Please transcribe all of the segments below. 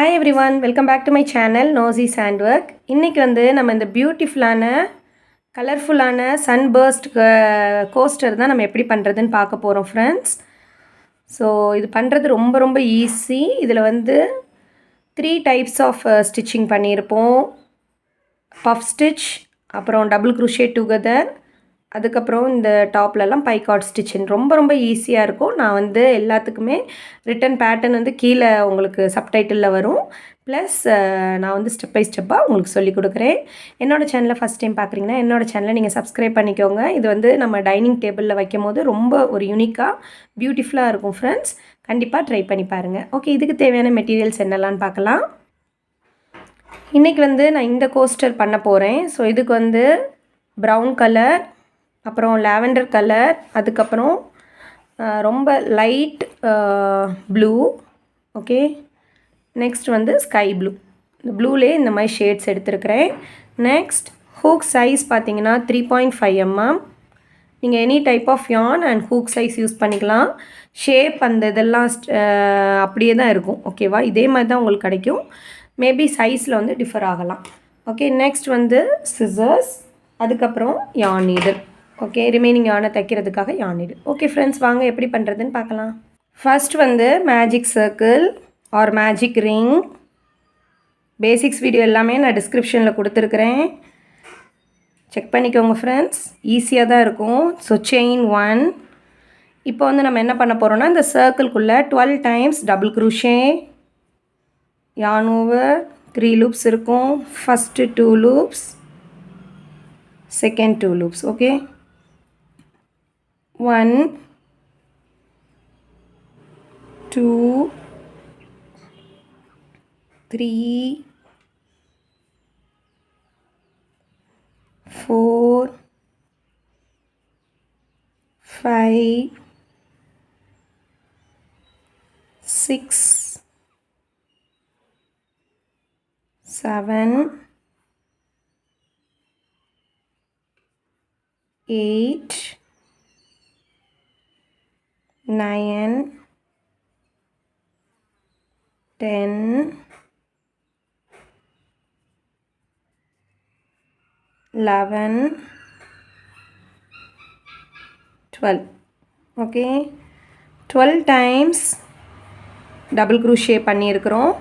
Hi everyone, welcome back to my channel Nosy Sandwork. இன்னைக்கு வந்து நம்ம இந்த பியூட்டிஃபுல்லான கலர்ஃபுல்லான சன்பர்ஸ்ட் கோஸ்டர் தான் நம்ம எப்படி பண்ணுறதுன்னு பார்க்க போகிறோம் ஃப்ரெண்ட்ஸ். ஸோ இது பண்ணுறது ரொம்ப ஈஸி. இதில் வந்து 3 டைப்ஸ் ஆஃப் ஸ்டிச்சிங் பண்ணியிருப்போம். பஃப் ஸ்டிச், அப்புறம் டபுள் க்ரூஷே டுகெதர், அதுக்கப்புறம் இந்த டாப்லலாம் பைகாட் ஸ்டிச்சின் ரொம்ப ஈஸியாக இருக்கும். நான் வந்து எல்லாத்துக்குமே ரிட்டன் பேட்டர்ன் வந்து கீழே உங்களுக்கு சப்டைட்டிலில் வரும். ப்ளஸ் நான் வந்து ஸ்டெப் பை ஸ்டெப்பாக உங்களுக்கு சொல்லிக் கொடுக்குறேன். என்னோடய சேனலை ஃபஸ்ட் டைம் பார்க்குறீங்கன்னா என்னோடய சேனலை நீங்கள் சப்ஸ்கிரைப் பண்ணிக்கோங்க. இது வந்து நம்ம டைனிங் டேபிளில் வைக்கும் போது ரொம்ப ஒரு யூனிக்காக பியூட்டிஃபுல்லாக இருக்கும் ஃப்ரெண்ட்ஸ். கண்டிப்பாக ட்ரை பண்ணி பாருங்கள். ஓகே, இதுக்கு தேவையான மெட்டீரியல்ஸ் என்னெல்லாம்னு பார்க்கலாம். இன்றைக்கி வந்து நான் இந்த கோஸ்டர் பண்ண போகிறேன். ஸோ இதுக்கு வந்து ப்ரௌன் கலர், அப்புறம் லாவெண்டர் கலர், அதுக்கப்புறம் ரொம்ப லைட் ப்ளூ, ஓகே, நெக்ஸ்ட் வந்து ஸ்கை ப்ளூ. இந்த ப்ளூலேயே இந்த மாதிரி ஷேட்ஸ் எடுத்துருக்கிறேன். நெக்ஸ்ட் ஹூக் சைஸ் பார்த்தீங்கன்னா 3.5 mm. நீங்கள் any type of yarn and hook size use பண்ணிக்கலாம். ஷேப் அந்த இதெல்லாம் அப்படியே தான் இருக்கும், ஓகேவா? இதே மாதிரி தான் உங்களுக்கு கிடைக்கும். மேபி சைஸில் வந்து டிஃபர் ஆகலாம். ஓகே, நெக்ஸ்ட் வந்து சிசர்ஸ், அதுக்கப்புறம் யார்ன் நீடில். ஓகே, ரிமைனிங் யானை தைக்கிறதுக்காக யார்ன் நீடில். ஓகே ஃப்ரெண்ட்ஸ், வாங்க எப்படி பண்ணுறதுன்னு பார்க்கலாம். ஃபர்ஸ்ட் வந்து magic circle or magic ring. Basics video எல்லாமே நான் டிஸ்கிரிப்ஷனில் கொடுத்துருக்குறேன், செக் பண்ணிக்கோங்க ஃப்ரெண்ட்ஸ். ஈஸியாக தான் இருக்கும். So chain 1. இப்போ வந்து நம்ம என்ன பண்ண போகிறோம்னா, இந்த சர்க்கிள்குள்ளே 12 times double crochet, yarn over, 3 loops இருக்கும். First 2 loops, second 2 loops. Okay, 1 2 3 4 5 6 7 8 9 10 11 12. Okay, 12 times double crochet பண்ணியிருக்கிறோம்.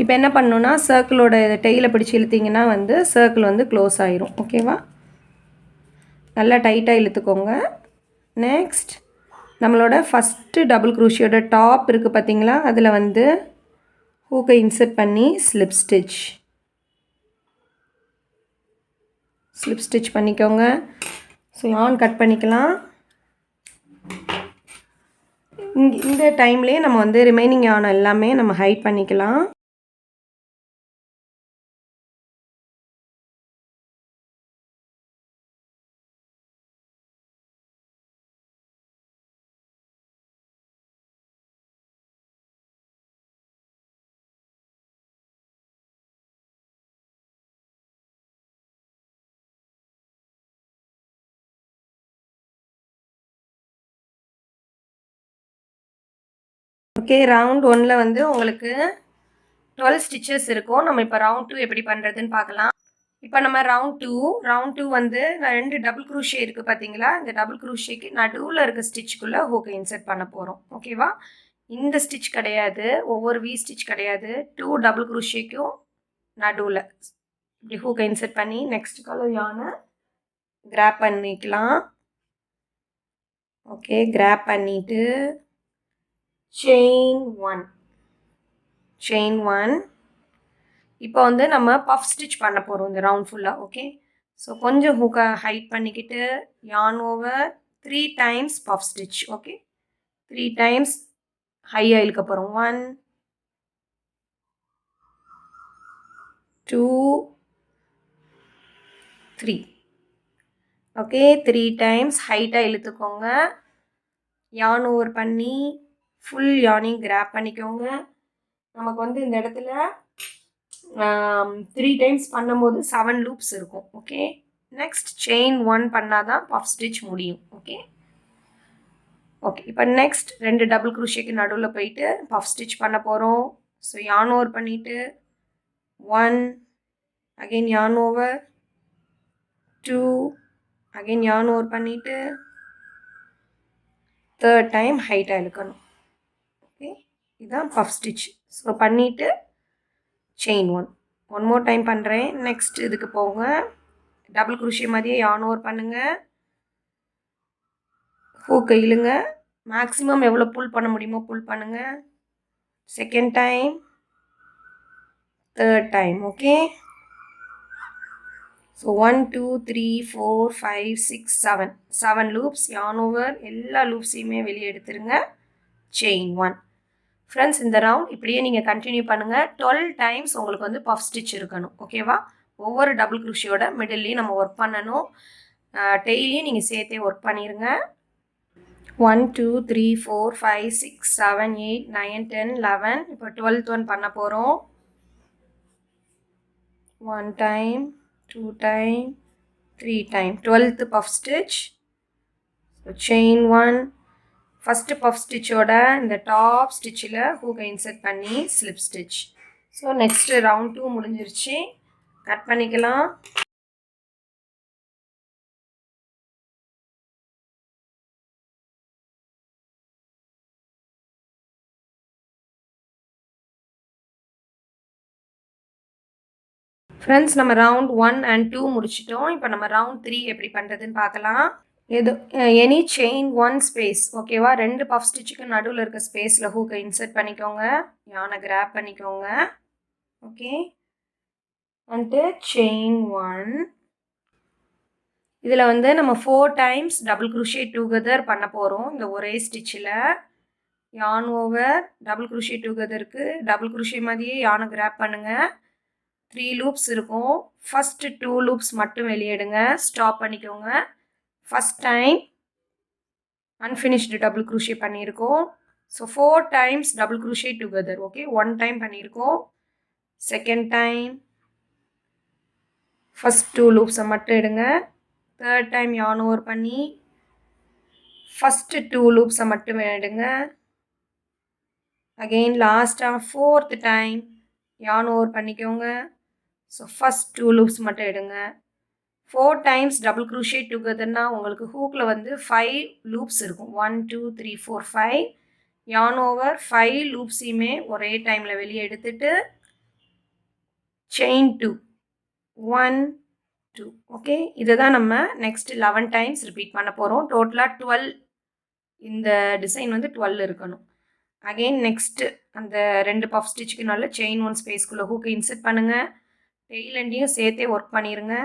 இப்போ என்ன பண்ணணுன்னா, சர்க்கிளோட டெய்லை பிடிச்சி இழுத்திங்கன்னா வந்து சர்க்கிள் வந்து க்ளோஸ் ஆயிரும். ஓகேவா? நல்லா டைட்டாக இழுத்துக்கோங்க. நெக்ஸ்ட் நம்மளோட ஃபஸ்ட்டு டபுள் க்ரூஷியோட டாப் இருக்குது பார்த்தீங்களா, அதில் வந்து ஹூக்கை இன்சர்ட் பண்ணி ஸ்லிப் ஸ்டிச் பண்ணிக்கோங்க. ஸோ யார்ன் கட் பண்ணிக்கலாம். இந்த டைம்லேயே நம்ம வந்து ரிமைனிங் யார்ன் எல்லாமே நம்ம ஹைட் பண்ணிக்கலாம். ஓகே, ரவுண்ட் 1ல் வந்து உங்களுக்கு 12 ஸ்டிச்சஸ் இருக்கும். நம்ம இப்போ ரவுண்ட் 2 எப்படி பண்ணுறதுன்னு பார்க்கலாம். இப்போ நம்ம ரவுண்ட் 2 வந்து நான் 2 டபுள் க்ரூஷே இருக்குது பார்த்தீங்களா, இந்த டபுள் க்ரூஷேக்கு நடுவில் இருக்க ஸ்டிச்சுக்குள்ளே ஹூக்கை இன்சர்ட் பண்ண போகிறோம். ஓகேவா? இந்த ஸ்டிச் கிடையாது, ஒவ்வொரு வி ஸ்டிச் கிடையாது. 2 டபுள் க்ரூஷேக்கும் நடுவில் இப்படி ஹூக்கை இன்சர்ட் பண்ணி நெக்ஸ்ட் கலர் யானை கிராப் பண்ணிக்கலாம். ஓகே, கிராப் பண்ணிவிட்டு செயின் 1. இப்போ வந்து நம்ம பஃப் ஸ்டிச் பண்ண போகிறோம் இந்த ரவுண்ட் ஃபுல்லாக. ஓகே, ஸோ கொஞ்சம் ஹூக்கை ஹைட் பண்ணிக்கிட்டு yarn over 3 times puff stitch. Okay, 3 times ஹையாக இழுக்க போகிறோம். 1 2 3. ஓகே, 3 டைம்ஸ் ஹைட்டாக இழுத்துக்கோங்க. yarn over பண்ணி ஃபுல் யார்னையும் கிராப் பண்ணிக்கோங்க. நமக்கு வந்து இந்த இடத்துல 3 டைம்ஸ் பண்ணும்போது 7 லூப்ஸ் இருக்கும். ஓகே, நெக்ஸ்ட் செயின் 1 பண்ணால் தான் பஃப் ஸ்டிச் முடியும். ஓகே, இப்போ நெக்ஸ்ட் 2 டபுள் க்ரூஷேக்கு நடுவில் போயிட்டு பஃப் ஸ்டிச் பண்ண போகிறோம். ஸோ yarn over பண்ணிவிட்டு 1, again yarn over, 2, again yarn over பண்ணிவிட்டு third time ஹைட்டாக இழுக்கணும். ஓகே, இதுதான் பஃப் ஸ்டிச். ஸோ பண்ணிவிட்டு செயின் 1 மோர் டைம் பண்ணுறேன். நெக்ஸ்ட் இதுக்கு போங்க, டபுள் குரோஷே மாதிரியே yarn over பண்ணுங்கள், ஹூக்கை இழுங்க, மேக்ஸிமம் எவ்வளோ புல் பண்ண முடியுமோ புல் பண்ணுங்கள். Second time, third time. Okay, so 1, 2, 3, 4, 5, 6, 7 loops yarn over. எல்லா லூப்ஸையுமே வெளியே எடுத்துருங்க. செயின் 1. ஃப்ரெண்ட்ஸ், இந்த ரவுண்ட் இப்படியே நீங்கள் கண்டினியூ பண்ணுங்கள். 12 டைம்ஸ் உங்களுக்கு வந்து பஃப் ஸ்டிச் இருக்கணும். ஓகேவா? ஒவ்வொரு டபுள் குரோஷியோட மிடில்லையும் நம்ம ஒர்க் பண்ணணும். டெய்லியும் நீங்கள் சேர்த்தே ஒர்க் பண்ணிடுங்க. 1, 2, 3, 4, 5, 6, 7, 8, 9, 10, 11. இப்போ 12th ஒன் பண்ண போகிறோம். 1 time, 2 time, 3 time, 12th puff stitch. Chain 1. First puff ஸ்டிச்சோட இந்த டாப் ஸ்டிச்சில் ஹூக்கை இன்சர்ட் பண்ணி slip stitch. So next round 2 முடிஞ்சிருச்சு. கட் பண்ணிக்கலாம். ஃப்ரெண்ட்ஸ், நம்ம ரவுண்ட் 1 and 2 முடிச்சிட்டோம். இப்போ நம்ம ரவுண்ட் 3 எப்படி பண்ணுறதுன்னு பார்க்கலாம். Any chain 1 space. ஓகேவா? 2 பஃப் ஸ்டிச்சுக்கு நடுவில் இருக்க ஸ்பேஸில் ஹூக்கை இன்சர்ட் பண்ணிக்கோங்க, யானை கிராப் பண்ணிக்கோங்க. ஓகே, வந்துட்டு செயின் 1. இதில் வந்து நம்ம 4 டைம்ஸ் டபுள் குரோஷே டுகெதர் பண்ண போகிறோம். இந்த ஒரே ஸ்டிச்சில் யான் ஓவர், டபுள் குரோஷே டுகெதருக்கு டபுள் குரோஷே மாதிரியே யானை கிராப் பண்ணுங்கள். 3 லூப்ஸ் இருக்கும். ஃபஸ்ட்டு 2 லூப்ஸ் மட்டும் வெளியேடுங்க, ஸ்டாப் பண்ணிக்கோங்க. First time unfinished double crochet பண்ணியிருக்கோம். So 4 times double crochet together. Okay, 1 time பண்ணியிருக்கோம். செகண்ட் டைம் ஃபஸ்ட் 2 லூப்ஸை மட்டும் எடுங்க. தேர்ட் டைம் யான் ஓவர் பண்ணி ஃபஸ்ட்டு 2 லூப்ஸை மட்டும் எடுங்க. அகெயின் லாஸ்ட்டாக 4th டைம் யான் ஓவர் பண்ணிக்கோங்க. ஸோ ஃபஸ்ட் 2 லூப்ஸ் மட்டும் எடுங்க. 4 டைம்ஸ் டபுள் குரோஷே டுகெதர்னா உங்களுக்கு ஹூக்கில் வந்து 5 லூப்ஸ் இருக்கும். 1, 2, 3, 4, 5. யான் ஓவர் 5 லூப்ஸையுமே ஒரே டைமில் வெளியே எடுத்துட்டு செயின் 2, 1, 2. ஓகே, இதை தான் நம்ம நெக்ஸ்ட் 11 டைம்ஸ் ரிப்பீட் பண்ண போகிறோம். டோட்டலாக 12, இந்த டிசைன் வந்து 12 இருக்கணும். அகெயின் நெக்ஸ்ட்டு அந்த 2 பஃப் ஸ்டிச்சுக்கு நல்ல செயின் 1 ஸ்பேஸ்க்குள்ளே ஹூக்கை இன்சர்ட் பண்ணுங்கள். டெய்ல் எண்டையும் சேர்த்தே ஒர்க் பண்ணிடுங்க.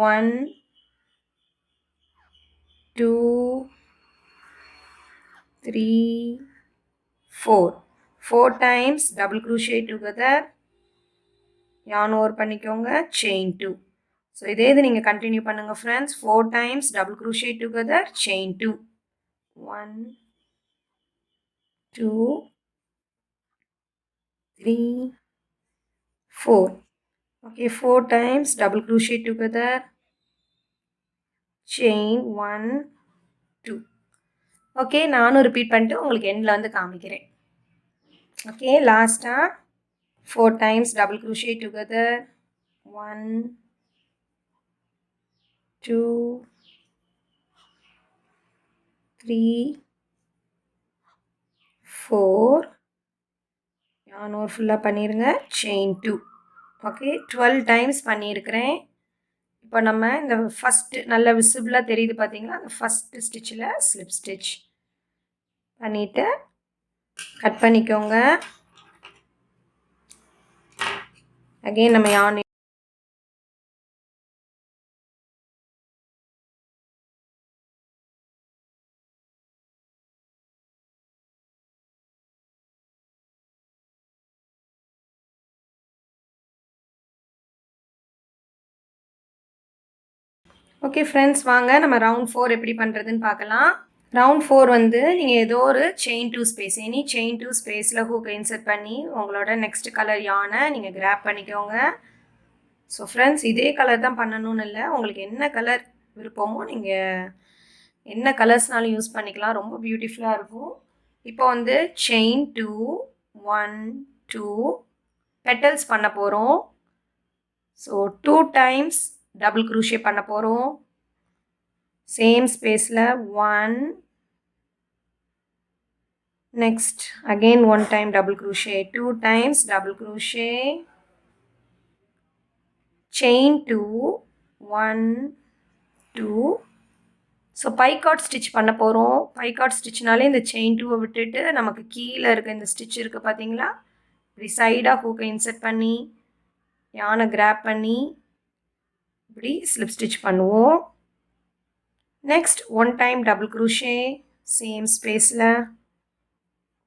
1, 2, 3, 4. 4 டைம்ஸ் டபுள் குரோஷே டுகெதர், யான் ஓவர் பண்ணிக்கோங்க, செயின் 2. ஸோ இதே இது நீங்கள் கண்டினியூ பண்ணுங்கள் friends. 4 times double crochet together, chain 2. 1, 2, 3, 4. Okay, 4 times double crochet together, chain 1, 2. Okay, நானும் ரிப்பீட் பண்ணிட்டு உங்களுக்கு எண்டில் வந்து காமிக்கிறேன். ஓகே, லாஸ்ட்டாக 4 டைம்ஸ் டபுள் குரோஷே டுகெதர், 1, 2, 3, 4. யான் ஓவர் ஃபுல்லாக பண்ணிடுங்க, செயின் 2. ஓகே, 12 டைம்ஸ் பண்ணியிருக்கிறேன். இப்போ நம்ம இந்த ஃபஸ்ட்டு நல்ல விசிபிளாக தெரியுது பார்த்தீங்களா, அந்த ஃபஸ்ட்டு ஸ்டிச்சில் ஸ்லிப் ஸ்டிச் பண்ணிவிட்டு கட் பண்ணிக்கோங்க. அகெயின் நம்ம யான் ஓகே ஃப்ரெண்ட்ஸ், வாங்க நம்ம ரவுண்ட் 4 எப்படி பண்ணுறதுன்னு பார்க்கலாம். ரவுண்ட் 4 வந்து நீங்கள் ஏதோ ஒரு செயின் 2 ஸ்பேஸ், எனி செயின் 2 ஸ்பேஸில் ஹூக்கை இன்சர்ட் பண்ணி உங்களோட நெக்ஸ்ட் கலர் யானை நீங்கள் கிராப் பண்ணிக்கோங்க. ஸோ ஃப்ரெண்ட்ஸ், இதே கலர் தான் பண்ணணும்னு இல்லை, உங்களுக்கு என்ன கலர் விருப்பமோ நீங்கள் என்ன கலர்ஸ்னாலும் யூஸ் பண்ணிக்கலாம், ரொம்ப பியூட்டிஃபுல்லாக இருக்கும். இப்போ வந்து செயின் 2, 1 2 petals பண்ண போகிறோம். ஸோ 2 times double crochet பண்ண போகிறோம். சேம் ஸ்பேஸில் 1. Next again 1 time double crochet, 2 times double crochet, chain 2, 1 2. So boycott stitch பண்ண போகிறோம். பைகாட் ஸ்டிச்னாலே இந்த செயின் 2 விட்டுட்டு நமக்கு கீழே இருக்க இந்த ஸ்டிச் இருக்குது பார்த்தீங்களா, இப்படி சைடாக ஹூக்கை இன்சர்ட் பண்ணி யானை கிராப் பண்ணி இப்படி ஸ்லிப் ஸ்டிச் பண்ணுவோம். Next 1 time double crochet, same ஸ்பேஸில்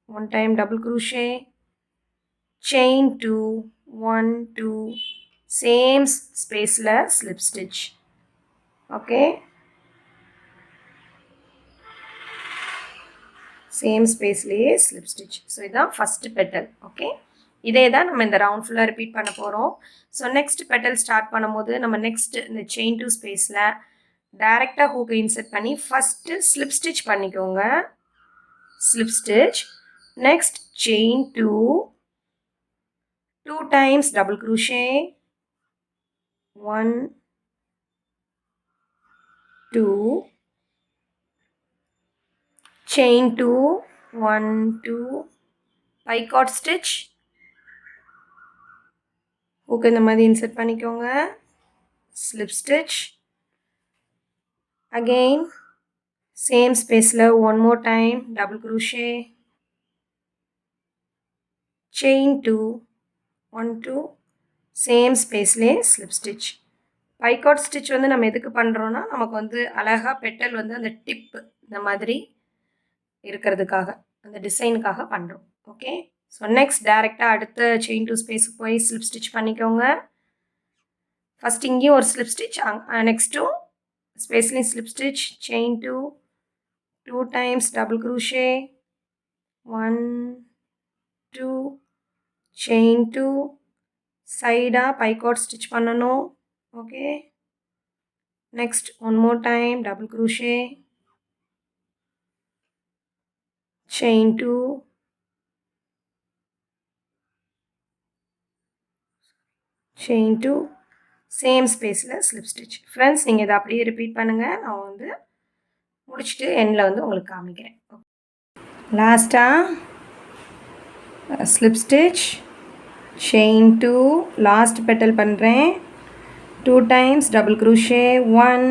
1 time double crochet, chain 2, 1 2, same spaceல slip stitch. okay, same spaceலயே slip stitch. so இதான் first petal. okay, இதே தான் நம்ம இந்த ரவுண்ட் ஃபுல்லாக ரிப்பீட் பண்ண போகிறோம். ஸோ நெக்ஸ்ட் பெட்டல் ஸ்டார்ட் பண்ணும்போது நம்ம நெக்ஸ்ட் இந்த செயின் 2 ஸ்பேஸில் டைரெக்டாக ஹூக்கை இன்சர்ட் பண்ணி ஃபஸ்ட்டு ஸ்லிப் ஸ்டிச் பண்ணிக்கோங்க. Slip stitch. Next chain 2, 2 times double crochet, 1 2, chain 2, 1 2, picot stitch, hook இந்த மாதிரி insert பண்ணிக்கோங்க, slip stitch, again same spaceல one more time double crochet, chain 2, 1 2, same spaceலே slip stitch. Boycott stitch வந்து நம்ம எதுக்கு பண்ணுறோன்னா நமக்கு வந்து அழகாக பெட்டல் வந்து அந்த டிப் இந்த மாதிரி இருக்கிறதுக்காக, அந்த டிசைனுக்காக பண்ணுறோம். ஓகே, ஸோ நெக்ஸ்ட் டைரெக்டாக அடுத்த செயின் 2 ஸ்பேஸுக்கு போய் ஸ்லிப் ஸ்டிச் பண்ணிக்கோங்க. ஃபஸ்ட் இங்கேயும் ஒரு ஸ்லிப் ஸ்டிச், நெக்ஸ்ட்டும் ஸ்பேஸ்லேயும் slip stitch, chain 2, 2 times double crochet, 1 2, chain 2, சைடாக பைகாட் ஸ்டிச் பண்ணணும். Okay, next one more time double crochet, chain 2, chain 2, same ஸ்பேஸில் ஸ்லிப் ஸ்டிச். ஃப்ரெண்ட்ஸ் நீங்கள் இதை அப்படியே ரிப்பீட் பண்ணுங்கள். நான் வந்து முடிச்சுட்டு எண்டில் வந்து உங்களுக்கு காமிக்கிறேன். லாஸ்ட்டாக slip stitch, chain 2, last petal பண்ணுறேன். 2 times double crochet, 1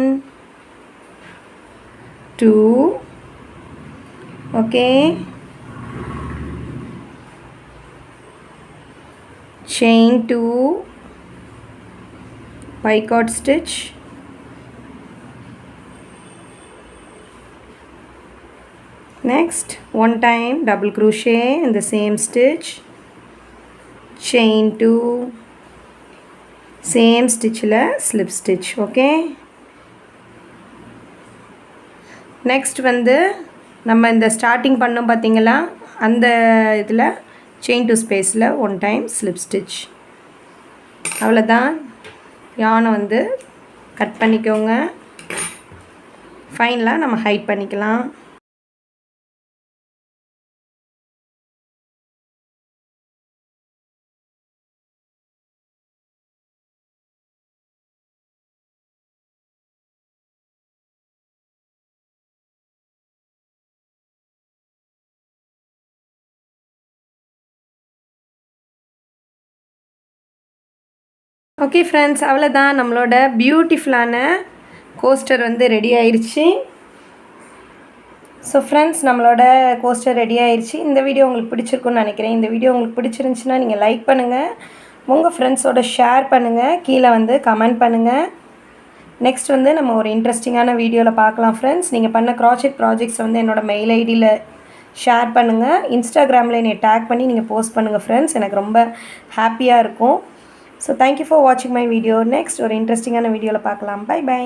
2, okay, chain 2, picot stitch, next 1 time double crochet in the same stitch, chain 2, same ஸ்டிச்சில் ஸ்லிப் ஸ்டிச். ஓகே, நெக்ஸ்ட் வந்து நம்ம இந்த ஸ்டார்டிங் பண்ணோம் பார்த்தீங்களா, அந்த இதில் செயின் 2 ஸ்பேஸில் 1 time ஸ்லிப் ஸ்டிச். அவ்வளோதான், யானை வந்து கட் பண்ணிக்கோங்க. ஃபைனலாக நம்ம ஹைட் பண்ணிக்கலாம். ஓகே ஃப்ரெண்ட்ஸ், அவ்வளோதான், நம்மளோட பியூட்டிஃபுல்லான கோஸ்டர் வந்து ரெடி ஆயிடுச்சு. ஸோ ஃப்ரெண்ட்ஸ், நம்மளோட கோஸ்டர் ரெடி ஆயிடுச்சு. இந்த வீடியோ உங்களுக்கு பிடிச்சிருக்குன்னு நினைக்கிறேன். இந்த வீடியோ உங்களுக்கு பிடிச்சிருந்துச்சுன்னா நீங்கள் லைக் பண்ணுங்கள், உங்கள் ஃப்ரெண்ட்ஸோட ஷேர் பண்ணுங்கள், கீழே வந்து கமெண்ட் பண்ணுங்கள். நெக்ஸ்ட் வந்து நம்ம ஒரு இன்ட்ரெஸ்டிங்கான வீடியோவில் பார்க்கலாம் ஃப்ரெண்ட்ஸ். நீங்கள் பண்ண க்ராச்செட் ப்ராஜெக்ட்ஸ் வந்து என்னோடய மெயில் ஐடியில் ஷேர் பண்ணுங்கள். இன்ஸ்டாகிராமில் என்னை டேக் பண்ணி நீங்கள் போஸ்ட் பண்ணுங்கள் ஃப்ரெண்ட்ஸ். எனக்கு ரொம்ப ஹாப்பியாக இருக்கும். ஸோ தேங்க்யூ ஃபார் வாட்சிங் மை வீடியோ. நெக்ஸ்ட் ஒரு இன்ட்ரெஸ்டிங்கான வீடியோவில் பார்க்கலாம். Bye by.